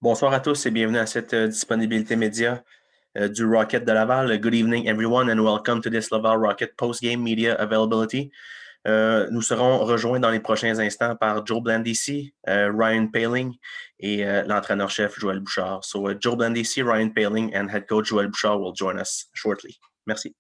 Bonsoir à tous et bienvenue à cette disponibilité média du Rocket de Laval. Good evening, everyone, and welcome to this Laval Rocket post-game media availability. Nous serons rejoints dans les prochains instants par Joel Blandisi, Ryan Poehling et l'entraîneur-chef Joel Bouchard. So Joel Blandisi, Ryan Poehling, and head coach Joel Bouchard will join us shortly. Merci.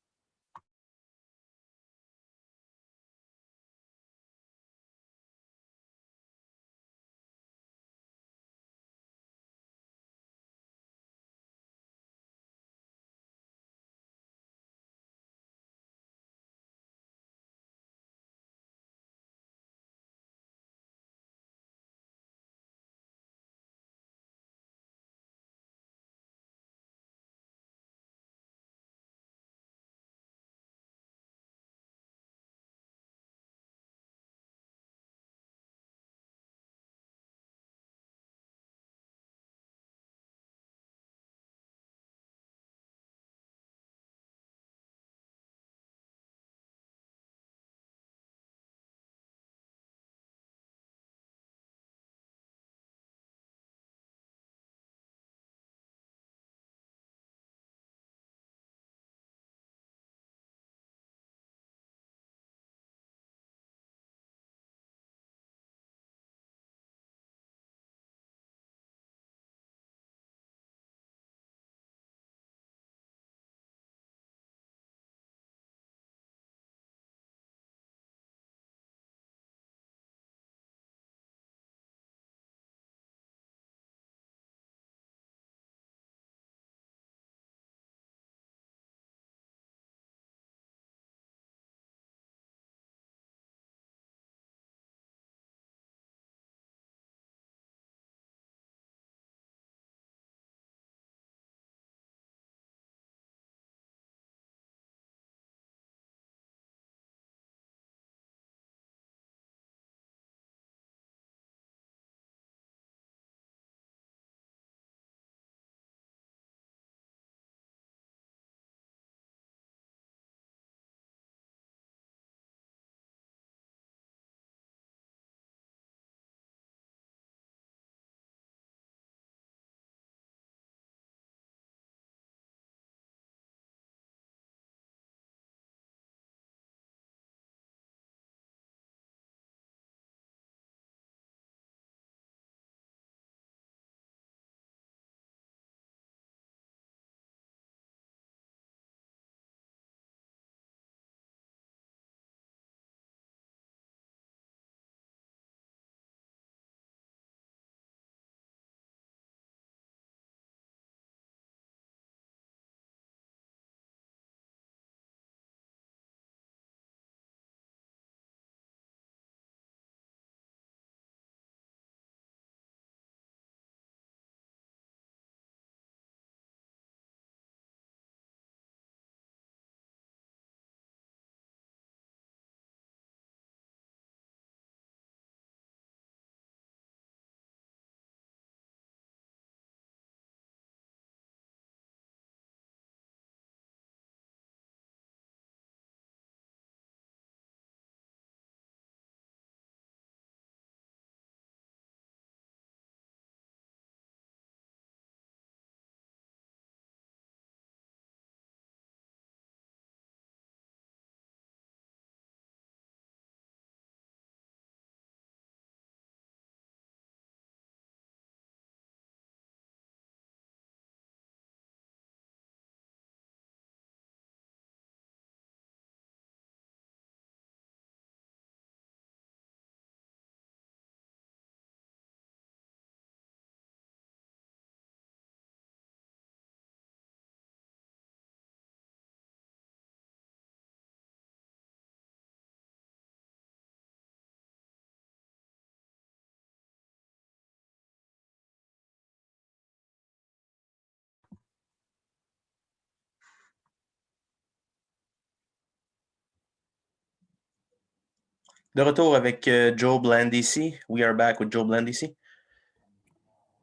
De retour avec Joel Blandisi. We are back with Joel Blandisi.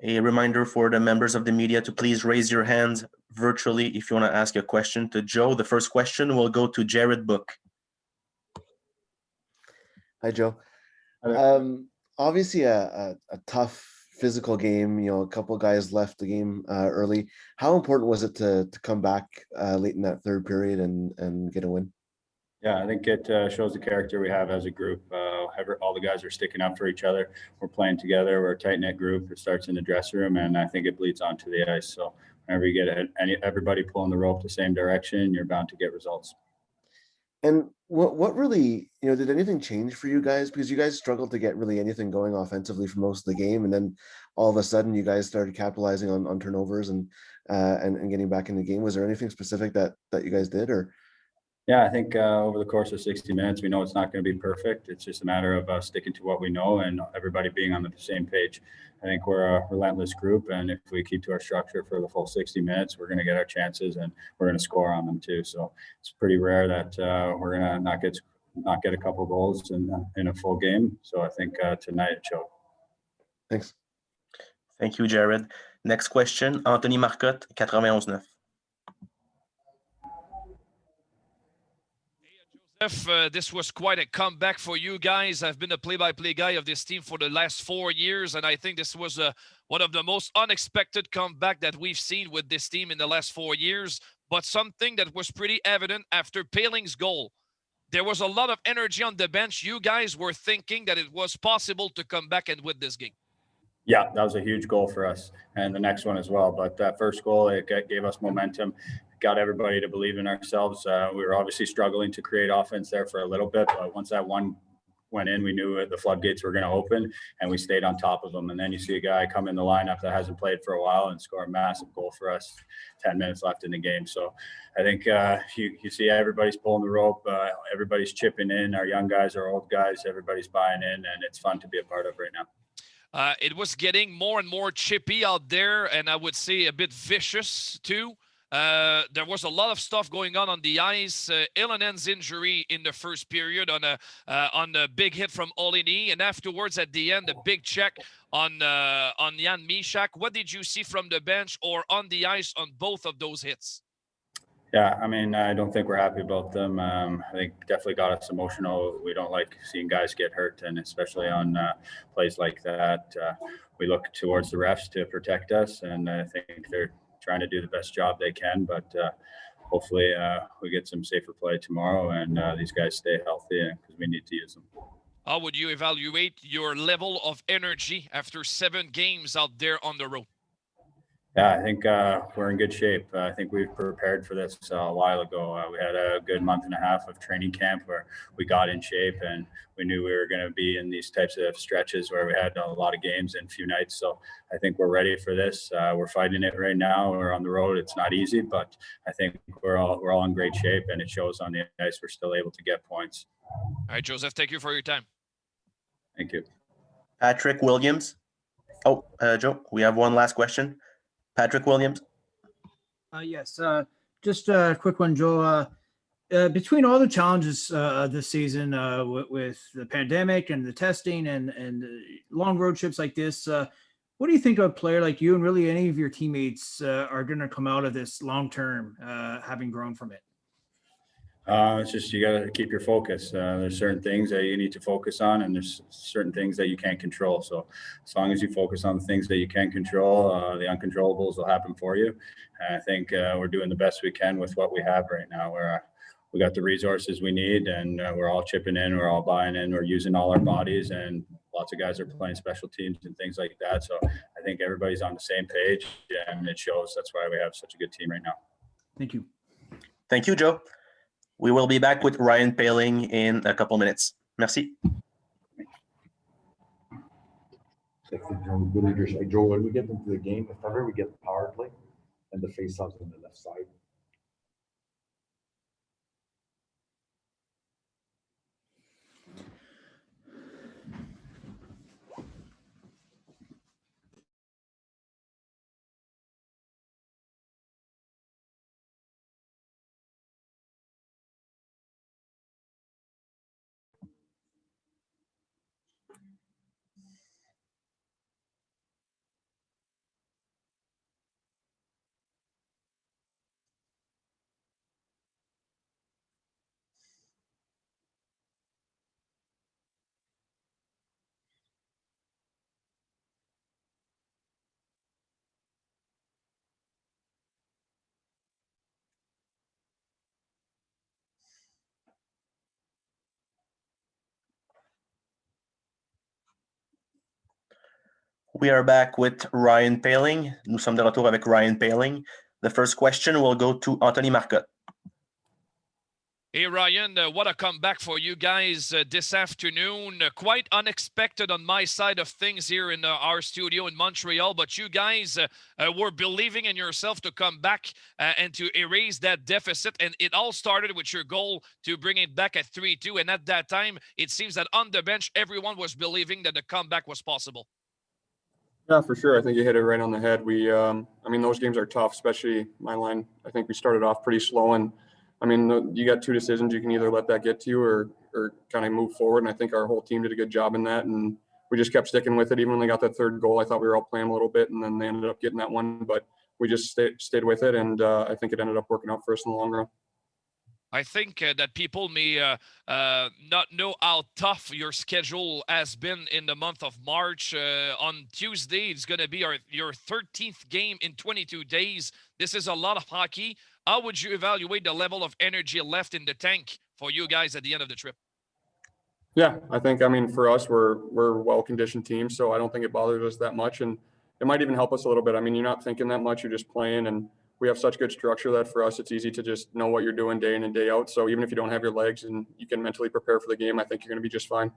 A reminder for the members of the media to please raise your hands virtually if you want to ask a question to Joe. The first question will go to Jared Book. Hi, Joe. Obviously a tough physical game. A couple of guys left the game early. How important was it to come back late in that third period and get a win? Yeah, I think it shows the character we have as a group. All the guys are sticking up for each other. We're playing together. We're a tight-knit group. It starts in the dressing room, and I think it bleeds onto the ice. So whenever you get everybody pulling the rope the same direction, you're bound to get results. And what really, did anything change for you guys? Because you guys struggled to get really anything going offensively for most of the game, and then all of a sudden you guys started capitalizing on turnovers and getting back in the game. Was there anything specific that you guys did, or? Yeah, I think over the course of 60 minutes, we know it's not going to be perfect. It's just a matter of sticking to what we know and everybody being on the same page. I think we're a relentless group, and if we keep to our structure for the full 60 minutes, we're going to get our chances and we're going to score on them too. So it's pretty rare that we're going to not get a couple goals in a full game. So I think tonight it showed. Thanks. Thank you, Jared. Next question, Anthony Marcotte, 91.9. This was quite a comeback for you guys. I've been a play-by-play guy of this team for the last 4 years, and I think this was one of the most unexpected comeback that we've seen with this team in the last 4 years, but something that was pretty evident after Poehling's goal. There was a lot of energy on the bench. You guys were thinking that it was possible to come back and win this game. Yeah, that was a huge goal for us, and the next one as well. But that first goal, it gave us momentum, got everybody to believe in ourselves. We were obviously struggling to create offense there for a little bit, but once that one went in, we knew the floodgates were going to open, and we stayed on top of them. And then you see a guy come in the lineup that hasn't played for a while and score a massive goal for us. 10 minutes left in the game. So I think you see everybody's pulling the rope, everybody's chipping in. Our young guys, our old guys, everybody's buying in, and it's fun to be a part of right now. It was getting more and more chippy out there, and I would say a bit vicious too. There was a lot of stuff going on the ice. Ilonen's injury in the first period on a big hit from Poehling, and afterwards at the end, a big check on Jan Mysak. What did you see from the bench or on the ice on both of those hits? Yeah, I mean, I don't think we're happy about them. I think definitely got us emotional. We don't like seeing guys get hurt, and especially on plays like that. We look towards the refs to protect us, and I think they're trying to do the best job they can. But hopefully we get some safer play tomorrow, and these guys stay healthy because we need to use them. How would you evaluate your level of energy after 7 games out there on the road? Yeah, I think we're in good shape. I think we've prepared for this a while ago. We had a good month and a half of training camp where we got in shape, and we knew we were going to be in these types of stretches where we had a lot of games in a few nights. So I think we're ready for this. We're fighting it right now. We're on the road. It's not easy, but I think we're all in great shape, and it shows on the ice. We're still able to get points. All right, Joseph, thank you for your time. Thank you. Patrick Williams. Oh, Joe, we have one last question. Patrick Williams. Yes, just a quick one, Joe. Between all the challenges this season with the pandemic and the testing and long road trips like this, what do you think a player like you and really any of your teammates are going to come out of this long term, having grown from it? It's just you got to keep your focus. There's certain things that you need to focus on, and there's certain things that you can't control. So as long as you focus on the things that you can control, the uncontrollables will happen for you. And I think we're doing the best we can with what we have right now. We got the resources we need, and we're all chipping in, we're all buying in, we're using all our bodies, and lots of guys are playing special teams and things like that. So I think everybody's on the same page, and it shows. That's why we have such a good team right now. Thank you. Thank you, Joe. We will be back with Ryan Poehling in a couple minutes. Merci. Good leadership. Joe, when we get into the game, if ever we get the power play and the face-offs on the left side, We are back with Ryan Poehling. Nous sommes de retour avec Ryan Poehling. The first question will go to Anthony Marcotte. Hey, Ryan, what a comeback for you guys this afternoon. Quite unexpected on my side of things here in our studio in Montreal, but you guys were believing in yourself to come back and to erase that deficit, and it all started with your goal to bring it back at 3-2, and at that time, it seems that on the bench, everyone was believing that the comeback was possible. Yeah, for sure. I think you hit it right on the head. Those games are tough, especially my line. I think we started off pretty slow, and you got two decisions. You can either let that get to you or kind of move forward. And I think our whole team did a good job in that. And we just kept sticking with it. Even when they got that third goal, I thought we were out playing a little bit, and then they ended up getting that one. But we just stayed with it, and I think it ended up working out for us in the long run. I think that people may not know how tough your schedule has been in the month of March. On Tuesday, it's going to be your 13th game in 22 days. This is a lot of hockey. How would you evaluate the level of energy left in the tank for you guys at the end of the trip? Yeah, I think, for us, we're a well-conditioned team, so I don't think it bothers us that much. And it might even help us a little bit. You're not thinking that much, you're just playing, and we have such good structure that for us, it's easy to just know what you're doing day in and day out. So even if you don't have your legs and you can mentally prepare for the game, I think you're going to be just fine.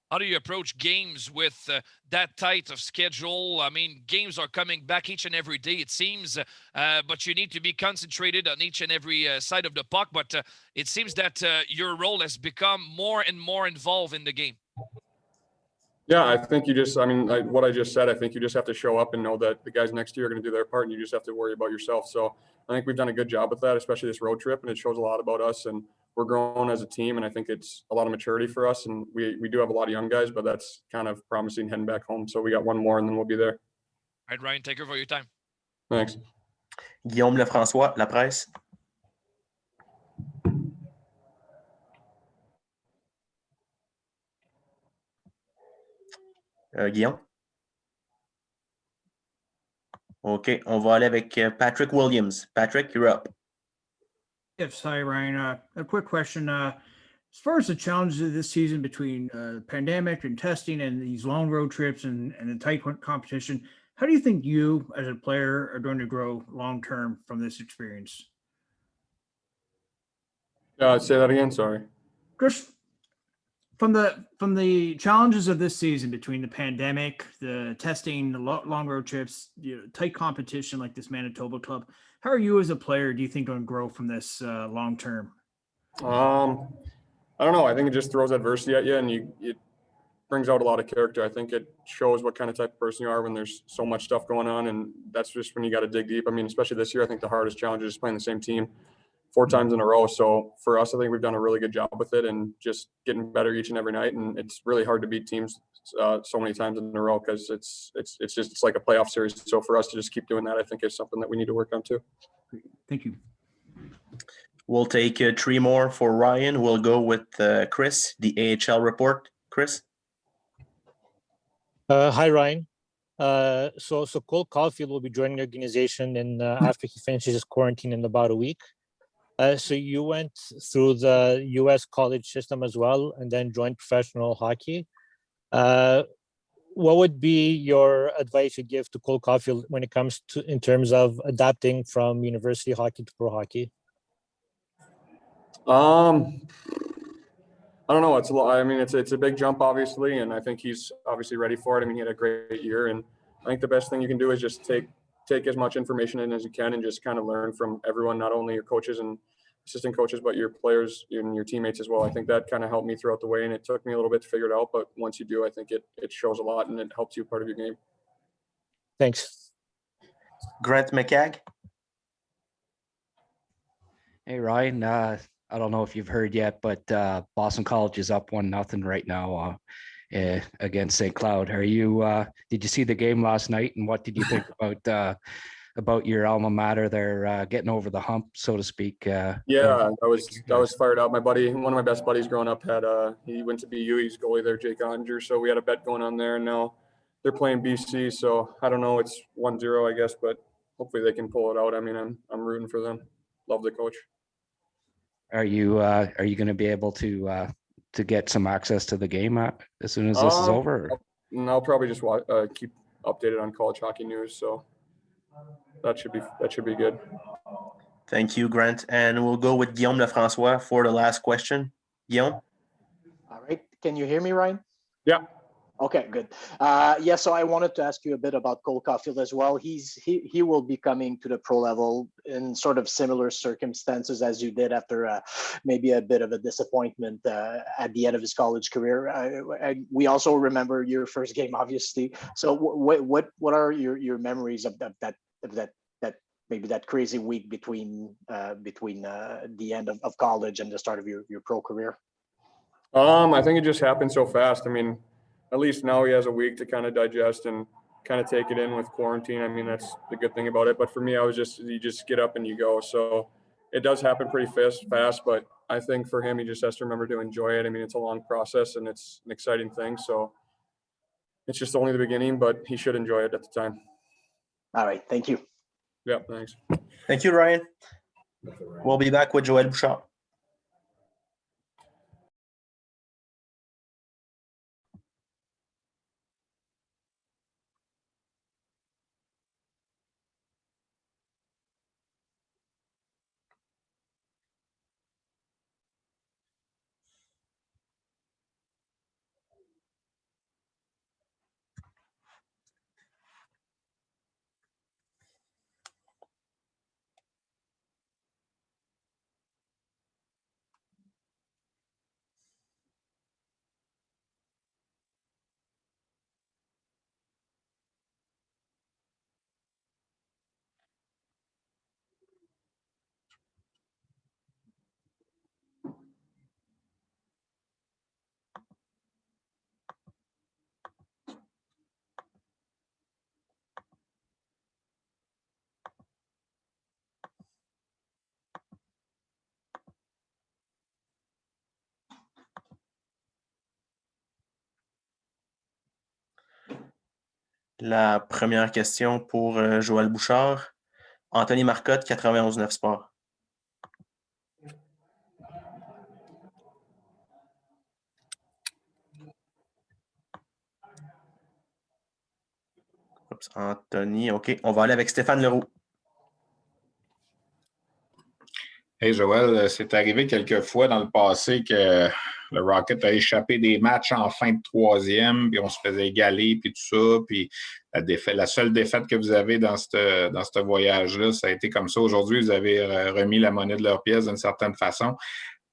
How do you approach games with that tight of schedule? Games are coming back each and every day, it seems, but you need to be concentrated on each and every side of the puck. But it seems that your role has become more and more involved in the game. Yeah, I think you just, what I just said, I think you just have to show up and know that the guys next to you are going to do their part, and you just have to worry about yourself. So I think we've done a good job with that, especially this road trip, and it shows a lot about us, and we're growing as a team, and I think it's a lot of maturity for us, and we do have a lot of young guys, but that's kind of promising heading back home. So we got one more, and then we'll be there. All right, Ryan, thank you for your time. Thanks. Guillaume Lefrançois, La Presse. Guillaume? OK, on va aller avec Patrick Williams. Patrick, you're up. Yes, hi, Ryan. A quick question. As far as the challenges of this season between the pandemic and testing and these long road trips and the tight competition, how do you think you as a player are going to grow long-term from this experience? Say that again, sorry. Just from the challenges of this season between the pandemic, the testing, the long road trips, tight competition like this Manitoba club, how are you as a player, do you think, going to grow from this long term? I don't know. I think it just throws adversity at you, and it brings out a lot of character. I think it shows what kind of type of person you are when there's so much stuff going on, and that's just when you got to dig deep. Especially this year, I think the hardest challenge is playing the same team 4 times in a row. So for us, I think we've done a really good job with it and just getting better each and every night. And it's really hard to beat teams so many times in a row because it's like a playoff series. So for us to just keep doing that, I think is something that we need to work on too. Thank you. We'll take 3 more for Ryan. We'll go with Chris, the AHL report. Chris? Hi, Ryan. So Cole Caulfield will be joining the organization after he finishes his quarantine in about a week. So you went through the U.S. college system as well and then joined professional hockey. What would be your advice you give to Cole Caulfield when it comes to in terms of adapting from university hockey to pro hockey? I don't know. It's a lot. It's a big jump, obviously, and I think he's obviously ready for it. He had a great year, and I think the best thing you can do is just take as much information in as you can and just kind of learn from everyone, not only your coaches and assistant coaches, but your players and your teammates as well. I think that kind of helped me throughout the way, and it took me a little bit to figure it out. But once you do, I think it shows a lot and it helps you part of your game. Thanks. Grant McCagg. Hey, Ryan. I don't know if you've heard yet, but Boston College is up 1-0 right now against St. Cloud. Did you see the game last night, and what did you think about your alma mater? They're getting over the hump, so to speak. Yeah, I was fired up. My buddy, one of my best buddies growing up, he went to BU. He's goalie there, Jake Onger. So we had a bet going on there, and now they're playing BC. So I don't know. It's 1-0, I guess, but hopefully they can pull it out. I'm rooting for them. Love the coach. Are you going to be able to get some access to the game as soon as this is over? I'll probably just updated on college hockey news. So that should be good. Thank you, Grant. And we'll go with Guillaume Lefrançois for the last question. Guillaume? All right. Can you hear me, Ryan? Yeah. Okay, good. So I wanted to ask you a bit about Cole Caulfield as well. He will be coming to the pro level in sort of similar circumstances as you did after maybe a bit of a disappointment at the end of his college career. We also remember your first game, obviously. So what are your memories of that maybe that crazy week between the end of college and the start of your pro career? I think it just happened so fast. I mean, at least now he has a week to kind of digest and kind of take it in with quarantine. I mean, that's the good thing about it. But for me, you just get up and you go. So it does happen pretty fast, but I think for him, he just has to remember to enjoy it. I mean, it's a long process and it's an exciting thing. So it's just only the beginning, but he should enjoy it at the time. All right. Thank you. Yeah, thanks. Thank you, Ryan. We'll be back with Joel Bouchard. La première question pour Joel Bouchard. Anthony Marcotte, 91.9 Sport. Oups, Anthony, OK. On va aller avec Stéphane Leroux. Hey Joël, c'est arrivé quelques fois dans le passé que le Rocket a échappé des matchs en fin de troisième, puis on se faisait égaler, puis tout ça. Puis la seule défaite que vous avez dans ce voyage-là, ça a été comme ça. Aujourd'hui, vous avez remis la monnaie de leur pièce d'une certaine façon.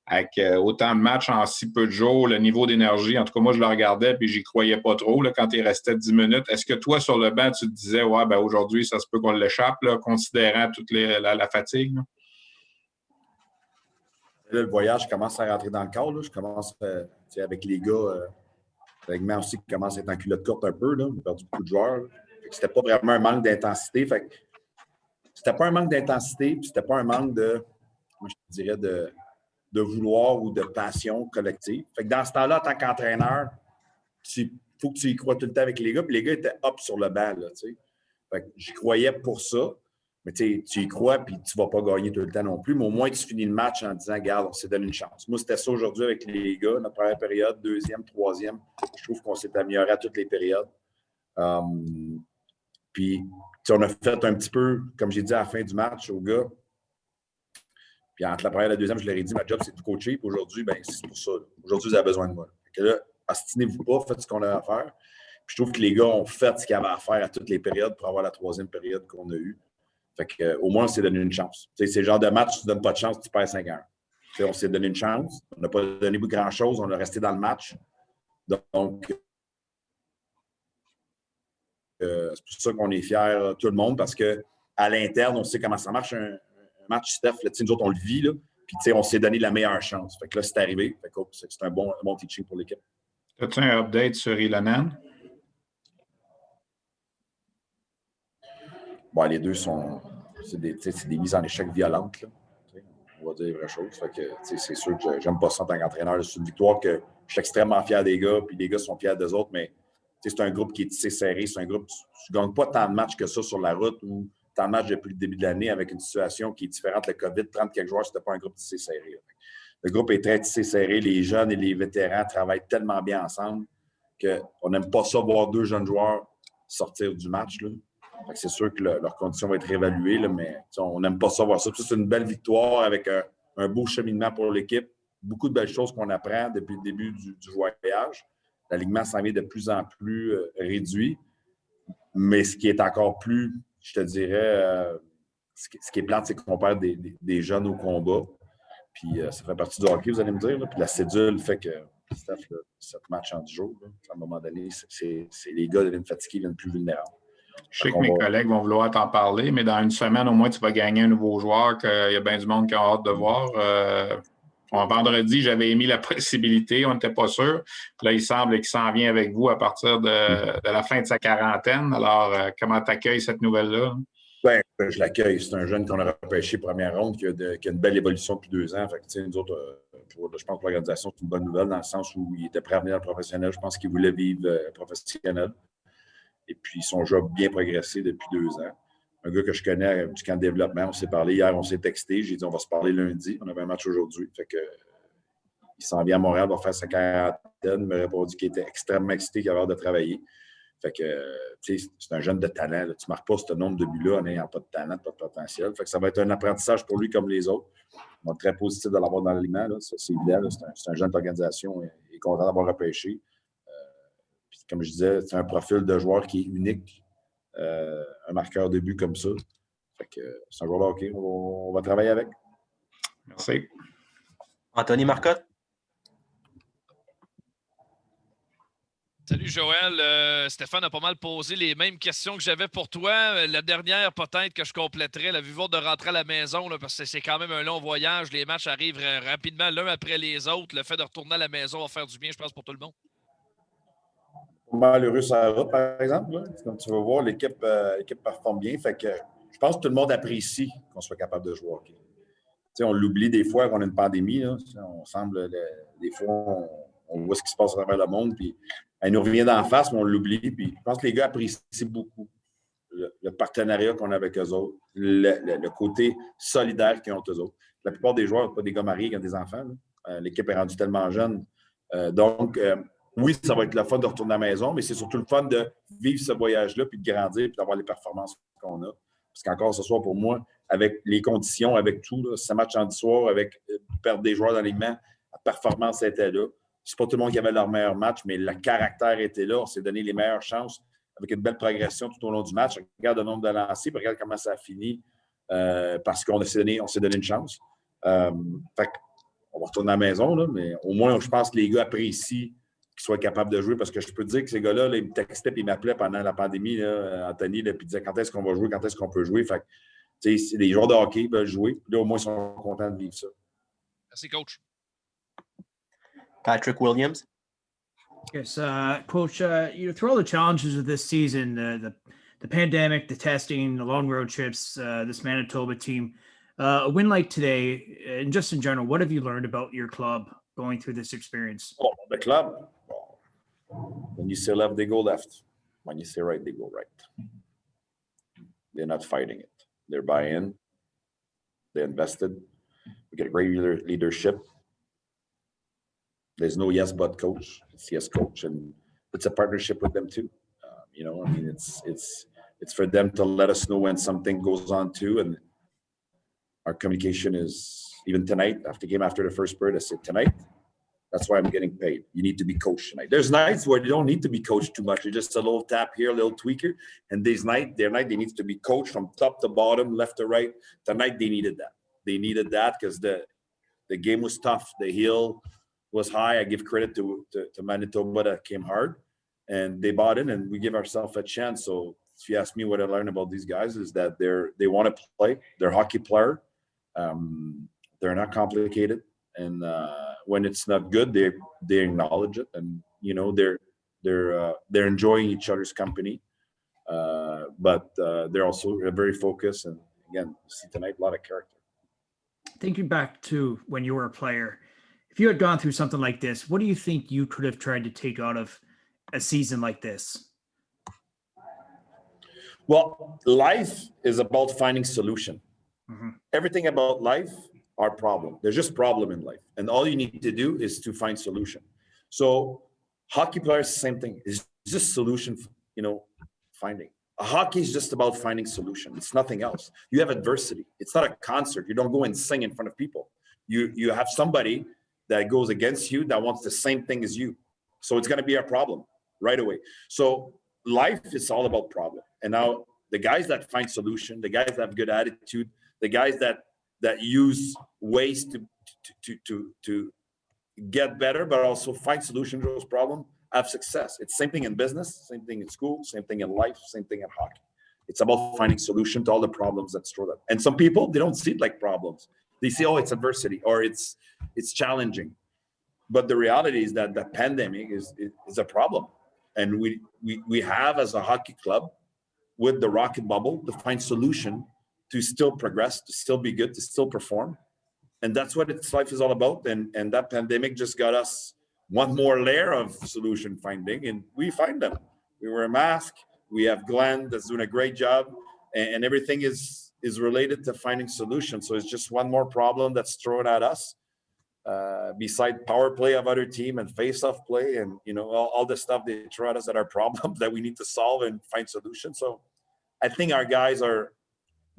Avec autant de matchs en si peu de jours, le niveau d'énergie, en tout cas, moi, je le regardais puis j'y croyais pas trop là, quand il restait 10 minutes. Est-ce que toi, sur le banc, tu te disais, ouais, ben aujourd'hui, ça se peut qu'on l'échappe, là, considérant toute la fatigue? Là? Là, le voyage commence à rentrer dans le cadre. Là. Je commence avec les gars, avec moi aussi qui commence à être en culotte courte un peu. Là. On a perdu beaucoup de joueurs. C'était pas vraiment un manque d'intensité. C'était pas un manque d'intensité, puis c'était pas un manque de, moi, je dirais, de vouloir ou de passion collective. Fait que dans ce temps-là, en tant qu'entraîneur, il faut que tu y crois tout le temps avec les gars. Puis les gars étaient up sur le banc. Là, fait que j'y croyais pour ça. Mais tu y crois, puis tu ne vas pas gagner tout le temps non plus. Mais au moins, tu finis le match en disant, regarde, on s'est donné une chance. Moi, c'était ça aujourd'hui avec les gars. Notre première période, deuxième, troisième. Je trouve qu'on s'est amélioré à toutes les périodes. Puis, on a fait un petit peu, comme j'ai dit à la fin du match aux gars. Puis entre la première et la deuxième, je leur ai dit, ma job, c'est de coacher. Puis aujourd'hui, ben, c'est pour ça. Aujourd'hui, vous avez besoin de moi. Fait que là, astinez-vous pas, faites ce qu'on a à faire. Puis je trouve que les gars ont fait ce qu'ils avaient à faire à toutes les périodes pour avoir la troisième période qu'on a eue. Fait qu'au moins, on s'est donné une chance. C'est le genre de match, tu ne donnes pas de chance, tu perds 5-1. On s'est donné une chance. On n'a pas donné grand-chose. On a resté dans le match. Donc, c'est pour ça qu'on est fiers, tout le monde, parce qu'à l'interne, on sait comment ça marche, un match, Steph. Là, nous autres, on le vit. Là, puis, on s'est donné la meilleure chance. Fait que là, c'est arrivé. Fait que, c'est un bon teaching pour l'équipe. As-tu un update sur Ilonen? Bon, les deux sont. C'est des mises en échec violentes. Là. On va dire les vraies choses. Fait que, c'est sûr que j'aime pas ça en tant qu'entraîneur. C'est une victoire que je suis extrêmement fier des gars, puis les gars sont fiers des autres, mais c'est un groupe qui est tissé serré. C'est un groupe, tu ne gagnes pas tant de matchs que ça sur la route ou tant de matchs depuis le début de l'année avec une situation qui est différente. Le COVID, 30 quelques joueurs, c'était pas un groupe tissé serré. Là. Le groupe est très tissé serré. Les jeunes et les vétérans travaillent tellement bien ensemble qu'on n'aime pas ça voir deux jeunes joueurs sortir du match. Là. C'est sûr que leurs conditions vont être réévaluées, là, mais on n'aime pas ça voir ça. C'est une belle victoire avec un beau cheminement pour l'équipe. Beaucoup de belles choses qu'on apprend depuis le début du voyage. L'alignement s'en vient de plus en plus réduit. Mais ce qui est encore plus, je te dirais, ce qui est plate, c'est qu'on perd des jeunes au combat. Puis ça fait partie du hockey, vous allez me dire. Là. Puis la cédule fait que, Steph, 7 matchs en 10 jours, là, à un moment donné, les gars deviennent fatigués, deviennent plus vulnérables. Je sais que mes collègues vont vouloir t'en parler, mais dans une semaine, au moins, tu vas gagner un nouveau joueur qu'il y a bien du monde qui a hâte de voir. Vendredi, j'avais émis la possibilité, on n'était pas sûr. Là, il semble qu'il s'en vient avec vous à partir de la fin de sa quarantaine. Alors, comment tu accueilles cette nouvelle-là? Bien, je l'accueille. C'est un jeune qu'on a repêché première ronde, qui a une belle évolution depuis 2 ans. Fait que, nous autres, je pense que l'organisation, c'est une bonne nouvelle dans le sens où il était prêt à venir dans le professionnel. Je pense qu'il voulait vivre professionnel. Et puis, son jeu a bien progressé depuis 2 ans. Un gars que je connais du camp de développement, on s'est parlé hier, on s'est texté. J'ai dit, on va se parler lundi. On avait un match aujourd'hui. Fait que, il s'en vient à Montréal, va faire sa quarantaine. Il m'a répondu qu'il était extrêmement excité, qu'il avait hâte de travailler. Fait que, c'est un jeune de talent. Là. Tu ne marques pas ce nombre de buts-là en n'ayant pas de talent, pas de potentiel. Fait que ça va être un apprentissage pour lui comme les autres. On est très positif de l'avoir dans l'alignement. C'est évident. C'est un jeune d'organisation. Il est content d'avoir repêché. Puis, comme je disais, c'est un profil de joueur qui est unique. Un marqueur de but comme ça. Fait que c'est un joueur de hockey. On va travailler avec. Merci. Anthony Marcotte. Salut Joël. Stéphane a pas mal posé les mêmes questions que j'avais pour toi. La dernière, peut-être que je compléterais, la vue de rentrer à la maison, là, parce que c'est quand même un long voyage. Les matchs arrivent rapidement l'un après les autres. Le fait de retourner à la maison va faire du bien, je pense, pour tout le monde. Malheureux sur la route, par exemple. Là. Comme tu vas voir, l'équipe performe bien. Fait que je pense que tout le monde apprécie qu'on soit capable de jouer au hockey. On l'oublie des fois qu'on a une pandémie. Là. On semble, des fois, on voit ce qui se passe à travers le monde. Puis elle nous revient d'en face, mais on l'oublie. Puis je pense que les gars apprécient beaucoup le partenariat qu'on a avec eux autres, le côté solidaire qu'ils ont eux autres. La plupart des joueurs, pas des gars mariés qui ont des enfants. L'équipe est rendue tellement jeune. Oui, ça va être le fun de retourner à la maison, mais c'est surtout le fun de vivre ce voyage-là, puis de grandir, puis d'avoir les performances qu'on a. Parce qu'encore ce soir, pour moi, avec les conditions, avec tout, là, ce match en 10 soirs, avec perdre des joueurs dans l'alignement, la performance était là. C'est pas tout le monde qui avait leur meilleur match, mais le caractère était là. On s'est donné les meilleures chances avec une belle progression tout au long du match. Regarde le nombre de lancers, puis regarde comment ça a fini parce qu'on s'est donné une chance. Fait qu'on va retourner à la maison, là, mais au moins, je pense que les gars apprécient qu'ils soient capables de jouer parce que je peux te dire que ces gars-là, là, ils me textaient et ils m'appelaient pendant la pandémie, là, Anthony, là, puis ils disaient quand est-ce qu'on va jouer, quand est-ce qu'on peut jouer. Fait que, c'est des joueurs de hockey qui veulent jouer. Puis là, au moins, ils sont contents de vivre ça. Merci, coach. Patrick Williams. Yes, Coach, through all the challenges of this season, the pandemic, the testing, the long road trips, this Manitoba team, a win like today, and just in general, what have you learned about your club going through this experience? Oh, the club, when you say left, they go left. When you say right, they go right. They're not fighting it. They're buying. They invested. We get great leadership. There's no yes but coach. It's yes coach, and it's a partnership with them too. I mean, it's for them to let us know when something goes on too, and our communication is even tonight after the first period. I said tonight, that's why I'm getting paid. You need to be coached tonight. There's nights where you don't need to be coached too much. You're just a little tap here, a little tweaker, and their night they need to be coached from top to bottom, left to right. Tonight they needed that. They needed that because the game was tough. The heel was high. I give credit to Manitoba that came hard, and they bought in, and we give ourselves a chance. So if you ask me what I learned about these guys is that they want to play. They're hockey player. They're not complicated, and when it's not good, they acknowledge it, and they're enjoying each other's company. But they're also very focused, and again, you see tonight a lot of character. Thinking back to when you were a player, if you had gone through something like this, what do you think you could have tried to take out of a season like this? Well, life is about finding solution. Mm-hmm. Everything about life are problem. There's just problem in life. And all you need to do is to find solution. So hockey players, same thing. It's just solution, finding. Hockey is just about finding solution. It's nothing else. You have adversity. It's not a concert. You don't go and sing in front of people. You have somebody that goes against you that wants the same thing as you. So it's going to be a problem right away. So life is all about problem. And now the guys that find solution, the guys that have good attitude, the guys that use ways to get better, but also find solutions to those problems, have success. It's same thing in business, same thing in school, same thing in life, same thing in hockey. It's about finding solution to all the problems that throw them. And some people, they don't see it like problems. They say, oh, it's adversity or it's challenging. But the reality is that the pandemic is a problem. And we have, as a hockey club, with the Rocket Bubble, to find solution to still progress, to still be good, to still perform. And that's what life is all about. And that pandemic just got us one more layer of solution finding, and we find them. We wear a mask. We have Glenn that's doing a great job, and everything is related to finding solutions. So it's just one more problem that's thrown at us, beside power play of other team and face-off play, and all the stuff they throw at us that are problems that we need to solve and find solutions. So I think our guys are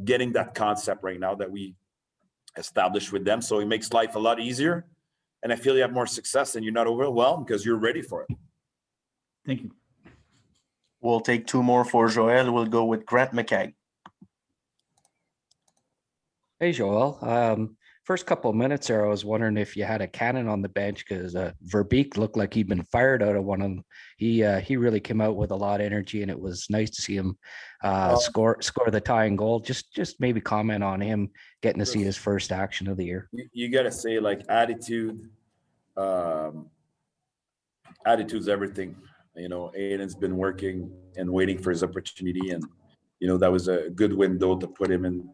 getting that concept right now that we established with them. So it makes life a lot easier. And I feel you have more success and you're not overwhelmed because you're ready for it. Thank you. We'll take two more for Joel. We'll go with Grant McKay. Hey, Joel. First couple of minutes there, I was wondering if you had a cannon on the bench, because Verbeek looked like he'd been fired out of one of them. He really came out with a lot of energy, and it was nice to see him score the tying goal. Just maybe comment on him getting to see his first action of the year. You got to say, like, attitude's everything. Aiden's been working and waiting for his opportunity, and that was a good window to put him in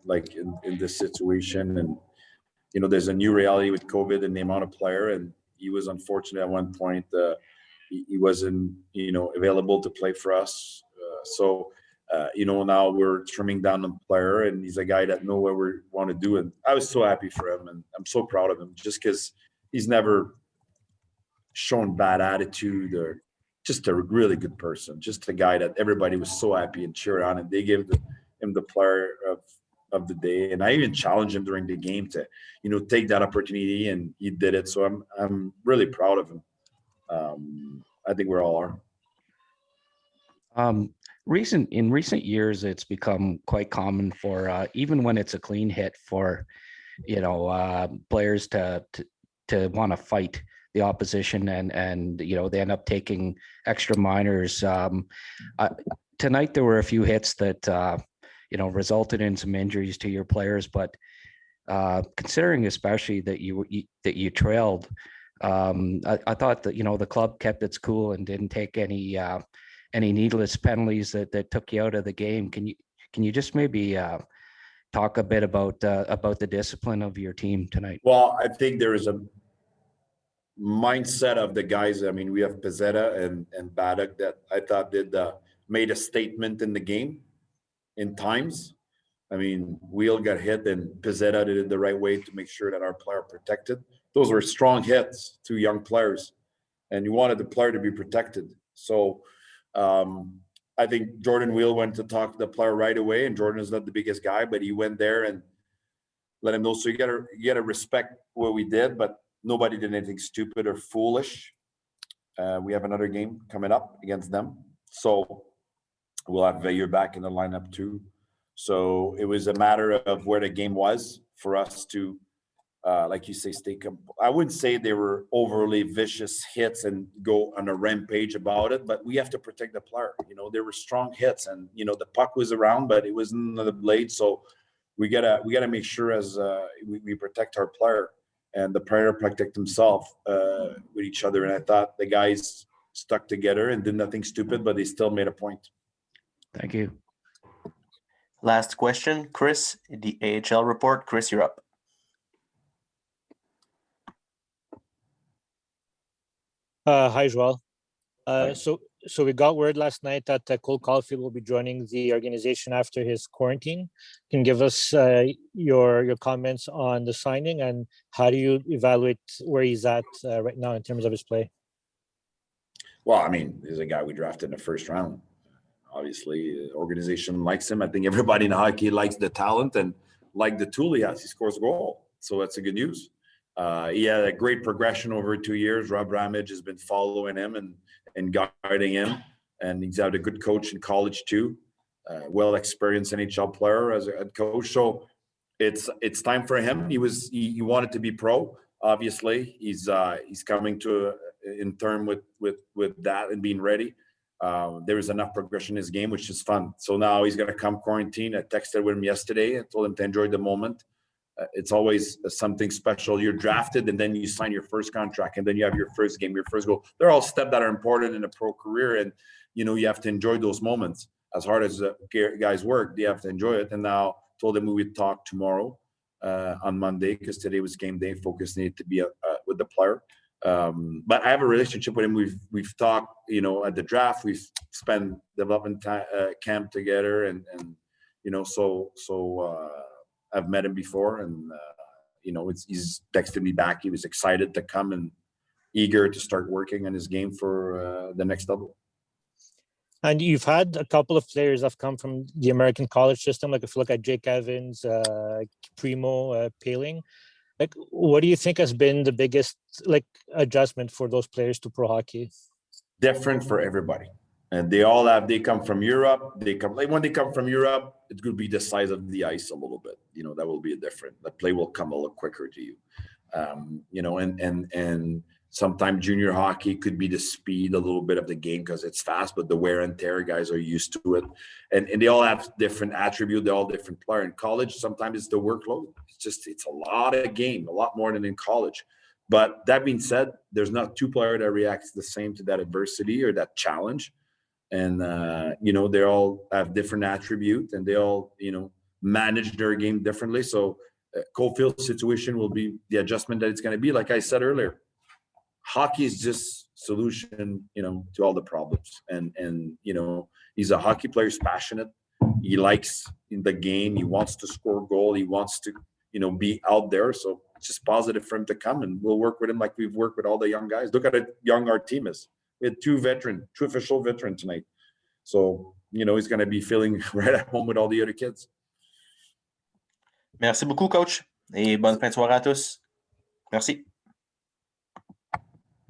this situation. And there's a new reality with COVID and the amount of player, and he was unfortunate at one point. He wasn't, available to play for us. So now we're trimming down the player, and he's a guy that know what we want to do. And I was so happy for him, and I'm so proud of him, just because he's never shown bad attitude, or just a really good person, just a guy that everybody was so happy and cheered on, and they gave him the player of the day. And I even challenged him during the game to, take that opportunity, and he did it. So I'm really proud of him. I think we all are. In recent years, it's become quite common for even when it's a clean hit for players to want to fight the opposition, and they end up taking extra minors. Tonight there were a few hits that resulted in some injuries to your players, but considering especially that you trailed, I thought that the club kept its cool and didn't take any needless penalties that took you out of the game. Can you just maybe talk a bit about the discipline of your team tonight? Well, I think there is a mindset of the guys. I mean, we have Pizzetta and Baddock that I thought made a statement in the game in times. I mean, Wheel got hit and Pizzetta did it the right way to make sure that our player protected. Those were strong hits to young players, and you wanted the player to be protected. So I think Jordan Wheel went to talk to the player right away, and Jordan is not the biggest guy, but he went there and let him know. So you gotta respect what we did, but nobody did anything stupid or foolish. We have another game coming up against them, so we'll have Veilleux back in the lineup too. So it was a matter of where the game was for us to, like you say, I wouldn't say they were overly vicious hits and go on a rampage about it, but we have to protect the player. There were strong hits, and the puck was around, but it wasn't the blade. So we gotta make sure as we protect our player, and the player protect himself with each other. And I thought the guys stuck together and did nothing stupid, but they still made a point. Thank you. Last question, Chris, the AHL report. Chris, you're up. Hi, Joel. So we got word last night that Cole Caulfield will be joining the organization after his quarantine. Can you give us your comments on the signing, and how do you evaluate where he's at right now in terms of his play? Well, I mean, he's a guy we drafted in the first round. obviously, organization likes him. I think everybody in hockey likes the talent and like the tool he has. He scores a goal. So that's a good news. He had a great progression over 2 years. Rob Ramage has been following him and guiding him. And he's had a good coach in college too. Well-experienced NHL player as a head coach. So it's time for him. He wanted to be pro. Obviously, he's coming to in term with that and being ready. There is enough progression in his game, which is fun. So now he's going to come quarantine. I texted with him yesterday and told him to enjoy the moment. It's always something special. You're drafted and then you sign your first contract and then you have your first game, your first goal. They're all steps that are important in a pro career. And, you have to enjoy those moments. As hard as guys work, they have to enjoy it. And now told him we would talk tomorrow on Monday because today was game day. Focus needed to be with the player. But I have a relationship with him. We've talked, at the draft. We've spent development camp together, and so I've met him before, and he's texted me back. He was excited to come and eager to start working on his game for the next level. And you've had a couple of players that have come from the American college system. Like if you look at Jake Evans, Primo, Poehling, like what do you think has been the biggest adjustment for those players to pro hockey? Different for everybody. And they come from Europe. When they come from Europe, it could be the size of the ice a little bit. That will be different. The play will come a little quicker to you. And sometimes junior hockey could be the speed a little bit of the game because it's fast, but the wear and tear guys are used to it. And they all have different attributes. They're all different players. In college, sometimes it's the workload. It's a lot of game, a lot more than in college. But that being said, there's not two players that reacts the same to that adversity or that challenge. And, they all have different attributes and they all, manage their game differently. So Caulfield's situation will be the adjustment that it's going to be. Like I said earlier, hockey is just solution, to all the problems. And he's a hockey player, he's passionate. He likes in the game. He wants to score a goal. He wants to, be out there. So it's just positive for him to come, and we'll work with him like we've worked with all the young guys. Look at how young our team is. We had two official veterans tonight. So, he's going to be feeling right at home with all the other kids. Merci beaucoup, coach. Et bonne fin de soirée à tous. Merci.